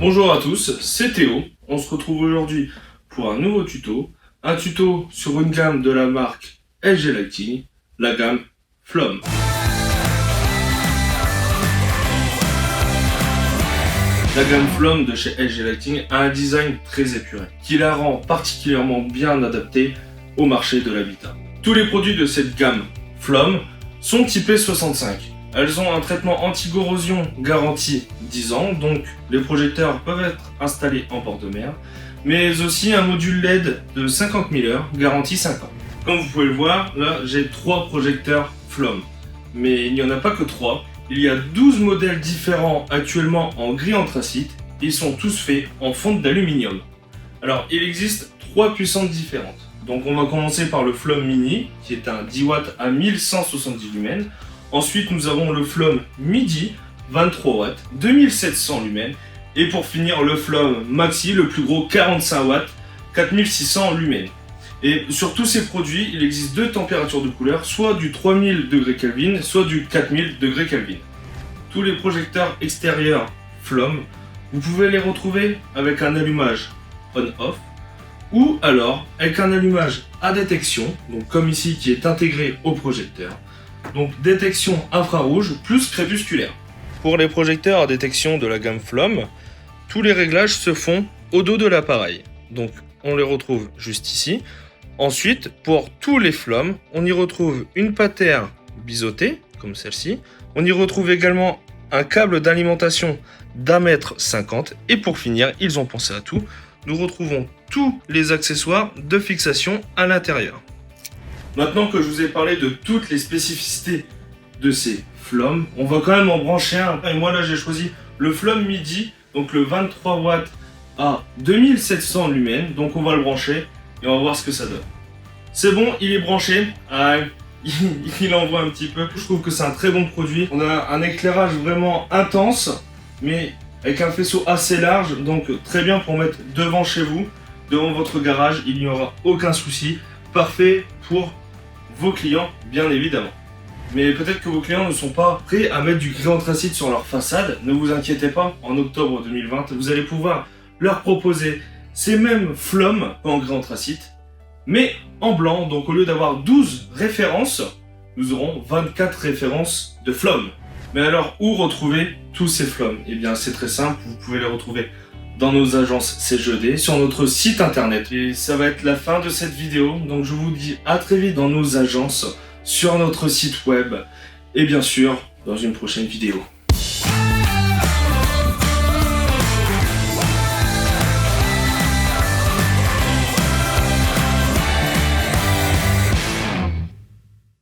Bonjour à tous, c'est Théo. On se retrouve aujourd'hui pour un nouveau tuto. Un tuto sur une gamme de la marque LG Lighting, la gamme Flom. La gamme Flom de chez LG Lighting a un design très épuré, qui la rend particulièrement bien adaptée au marché de l'habitat. Tous les produits de cette gamme Flom sont typés 65. Elles ont un traitement anti-corrosion garanti 10 ans, donc les projecteurs peuvent être installés en bord de mer, mais aussi un module LED de 50 000 heures garanti 5 ans. Comme vous pouvez le voir, là j'ai 3 projecteurs Flom, mais il n'y en a pas que 3. Il y a 12 modèles différents actuellement en gris anthracite, ils sont tous faits en fonte d'aluminium. Alors il existe 3 puissances différentes. Donc on va commencer par le Flom Mini, qui est un 10 watts à 1170 lumens. Ensuite nous avons le Flom Midi, 23 watts, 2700 lumens. Et pour finir le Flom Maxi, le plus gros, 45 watts, 4600 lumens. Et sur tous ces produits, il existe deux températures de couleur, soit du 3000 degrés Kelvin, soit du 4000 degrés Kelvin. Tous les projecteurs extérieurs Flom, vous pouvez les retrouver avec un allumage on-off, ou alors avec un allumage à détection, donc comme ici qui est intégré au projecteur. Donc détection infrarouge plus crépusculaire. Pour les projecteurs à détection de la gamme Flom, tous les réglages se font au dos de l'appareil. Donc on les retrouve juste ici. Ensuite, pour tous les Flom, on y retrouve une patère biseautée, comme celle-ci. On y retrouve également un câble d'alimentation d'1,50 m. Et pour finir, ils ont pensé à tout. Nous retrouvons tous les accessoires de fixation à l'intérieur. Maintenant que je vous ai parlé de toutes les spécificités de ces Flom, on va quand même en brancher un. Et moi là j'ai choisi le Flom Midi, donc le 23 watts à 2700 lumens. Donc on va le brancher et on va voir ce que ça donne. C'est bon, il est branché. Il envoie un petit peu. Je trouve que c'est un très bon produit. On a un éclairage vraiment intense, mais avec un faisceau assez large, donc très bien pour mettre devant chez vous, devant votre garage, il n'y aura aucun souci. Parfait pour vos clients, bien évidemment. Mais peut-être que vos clients ne sont pas prêts à mettre du gris anthracite sur leur façade. Ne vous inquiétez pas, en octobre 2020, vous allez pouvoir leur proposer ces mêmes Flom, pas en gris anthracite, mais en blanc. Donc au lieu d'avoir 12 références, nous aurons 24 références de Flom. Mais alors, où retrouver tous ces Flom? Eh bien, c'est très simple, vous pouvez les retrouver dans nos agences CGED, sur notre site internet. Et ça va être la fin de cette vidéo, donc je vous dis à très vite dans nos agences, sur notre site web, et bien sûr, dans une prochaine vidéo.